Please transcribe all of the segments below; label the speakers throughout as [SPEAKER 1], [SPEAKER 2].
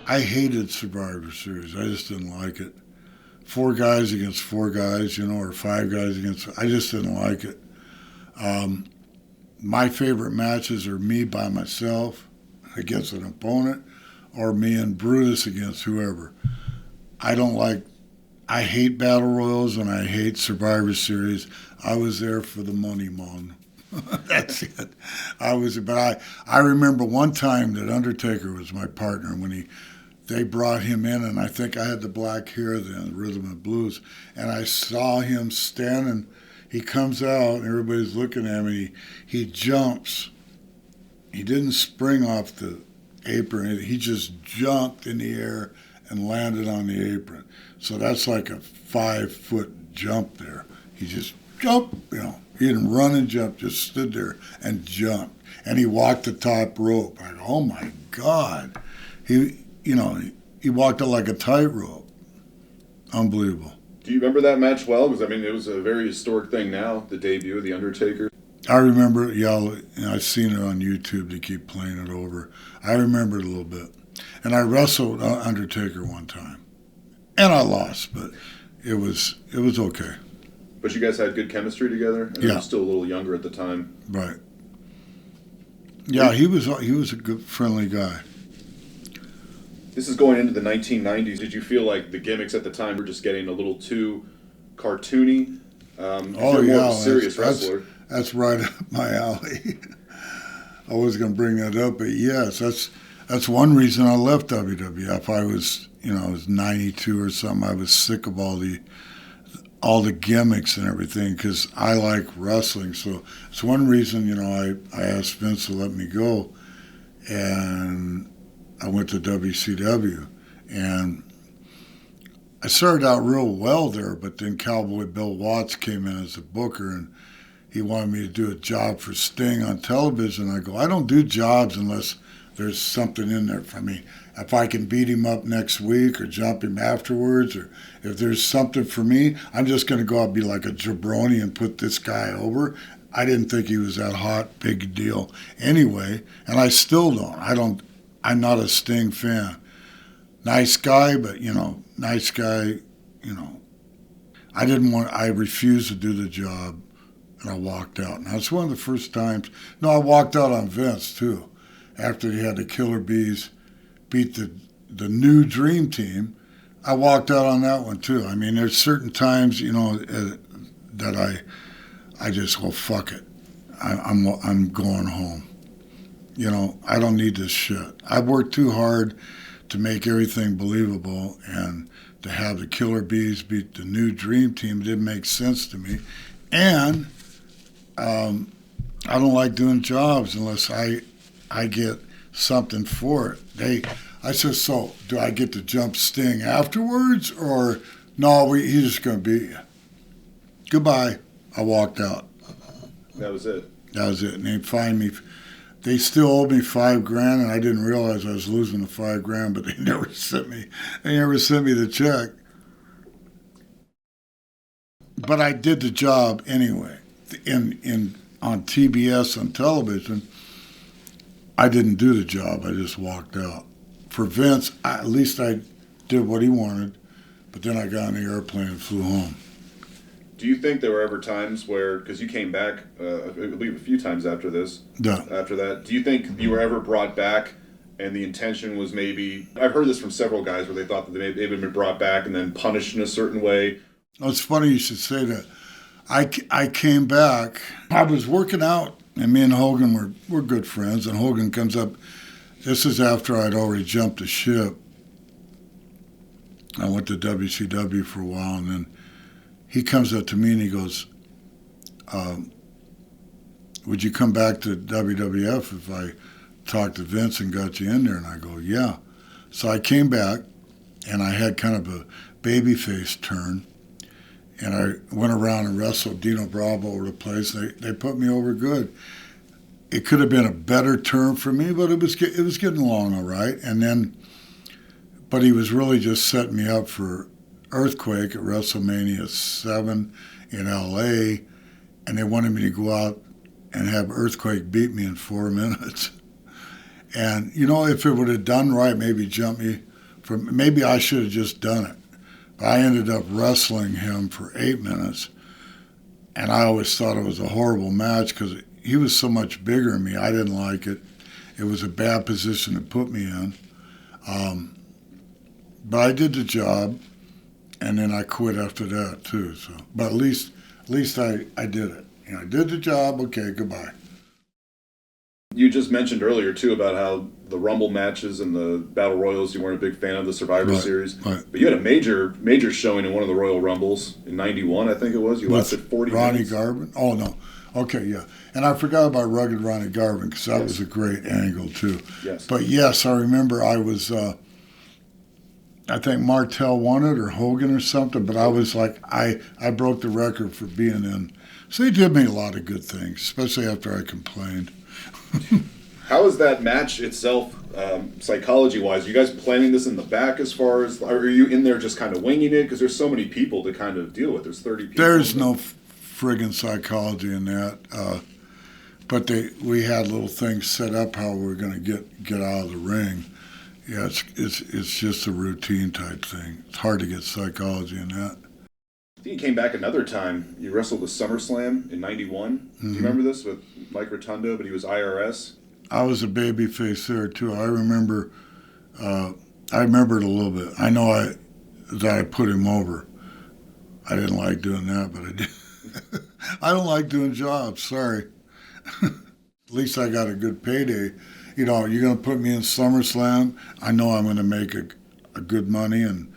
[SPEAKER 1] I hated Survivor Series. I just didn't like it. Four guys against four guys, or five guys against. I just didn't like it. Um, my favorite matches are me by myself against an opponent, or me and Brutus against whoever. I don't like. I hate battle royals and I hate Survivor Series. I was there for the money, Mon. That's it. I remember one time that Undertaker was my partner when they brought him in, and I think I had the black hair then, rhythm and blues, and I saw him standing. He comes out, and everybody's looking at me. He jumps. He didn't spring off the apron. He just jumped in the air and landed on the apron. So that's like a 5-foot jump there. He just jumped. He didn't run and jump, just stood there and jumped. And he walked the top rope. I go, oh my God. He walked it like a tightrope. Unbelievable.
[SPEAKER 2] Do you remember that match well? Because, it was a very historic thing now, the debut of The Undertaker.
[SPEAKER 1] I remember it, I've seen it on YouTube. They keep playing it over. I remember it a little bit. And I wrestled Undertaker one time. And I lost, but it was okay.
[SPEAKER 2] But you guys had good chemistry together? And
[SPEAKER 1] Yeah.
[SPEAKER 2] You were still a little younger at the time.
[SPEAKER 1] Right. Yeah, he was a good, friendly guy.
[SPEAKER 2] This is going into the 1990s. Did you feel like the gimmicks at the time were just getting a little too cartoony? You're more of a serious wrestler.
[SPEAKER 1] That's right up my alley. I was going to bring that up, but yes, that's one reason I left WWF. I was 92 or something. I was sick of all the gimmicks and everything because I like wrestling. So it's one reason, I asked Vince to let me go, and I went to WCW, and I started out real well there, but then Cowboy Bill Watts came in as a booker, and he wanted me to do a job for Sting on television. I go, I don't do jobs unless there's something in there for me. If I can beat him up next week or jump him afterwards, or if there's something for me, I'm just going to go out and be like a jabroni and put this guy over. I didn't think he was that hot, big deal anyway, and I still don't. I'm not a Sting fan. Nice guy, but, nice guy, I refused to do the job, and I walked out. Now, it's one of the first times, I walked out on Vince, too, after he had the Killer Bees beat the new Dream Team. I walked out on that one, too. There's certain times, that I just go, fuck it. I'm going home. I don't need this shit. I've worked too hard to make everything believable, and to have the Killer Bees beat the new Dream Team didn't make sense to me. And I don't like doing jobs unless I get something for it. I said, so do I get to jump Sting afterwards, or no? He's just going to beat you. Goodbye. I walked out.
[SPEAKER 2] That was it.
[SPEAKER 1] That was it. And they fined me. They still owed me $5,000, and I didn't realize I was losing the $5,000. But they never sent me. They never sent me the check. But I did the job anyway. On TBS on television, I didn't do the job. I just walked out. For Vince, at least I did what he wanted. But then I got on the airplane and flew home.
[SPEAKER 2] Do you think there were ever times where, because you came back, I believe a few times after this,
[SPEAKER 1] Yeah.
[SPEAKER 2] after that, do you think you were ever brought back and the intention was maybe, I've heard this from several guys where they thought that they had been brought back and then punished in a certain way?
[SPEAKER 1] Oh, it's funny you should say that. I came back, I was working out, and me and Hogan were good friends, and Hogan comes up, this is after I'd already jumped the ship. I went to WCW for a while, and then he comes up to me and he goes, would you come back to WWF if I talked to Vince and got you in there? And I go, yeah. So I came back, and I had kind of a babyface turn, and I went around and wrestled Dino Bravo over the place. They put me over good. It could have been a better turn for me, but it was getting along all right. But he was really just setting me up for Earthquake at WrestleMania 7 in LA, and they wanted me to go out and have Earthquake beat me in 4 minutes. And, if it would have done right, maybe jump me Maybe I should have just done it. But I ended up wrestling him for 8 minutes, and I always thought it was a horrible match because he was so much bigger than me. I didn't like it. It was a bad position to put me in. But I did the job, and then I quit after that too. So, but at least I did it. I did the job. Okay, goodbye.
[SPEAKER 2] You just mentioned earlier too about how the Rumble matches and the Battle Royals, you weren't a big fan of the Survivor Series,
[SPEAKER 1] right.
[SPEAKER 2] But you had a major showing in one of the Royal Rumbles in '91, I think it was. You lasted 40
[SPEAKER 1] Ronnie
[SPEAKER 2] minutes.
[SPEAKER 1] Garvin? Oh no, okay, yeah. And I forgot about Rugged Ronnie Garvin because that was a great angle too.
[SPEAKER 2] Yes.
[SPEAKER 1] But yes, I remember I was. I think Martel won it or Hogan or something, but I was like, I broke the record for being in. So they did me a lot of good things, especially after I complained.
[SPEAKER 2] How is that match itself, psychology-wise? Are you guys planning this in the back as far as, or are you in there just kind of winging it? Because there's so many people to kind of deal with. There's 30 people.
[SPEAKER 1] There's no friggin' psychology in that. But we had little things set up how we were going to get out of the ring. Yeah, it's just a routine type thing. It's hard to get psychology in that.
[SPEAKER 2] I think you came back another time. You wrestled the SummerSlam in '91.
[SPEAKER 1] Mm-hmm.
[SPEAKER 2] Do you remember this with Mike Rotundo? But he was IRS.
[SPEAKER 1] I was a babyface there too. I remember it a little bit. I know that I put him over. I didn't like doing that, but I did. I don't like doing jobs. Sorry. At least I got a good payday. You're going to put me in SummerSlam. I know I'm going to make a good money, and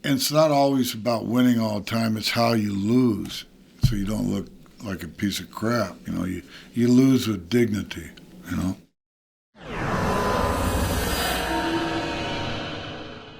[SPEAKER 1] it's not always about winning all the time. It's how you lose, so you don't look like a piece of crap. You lose with dignity.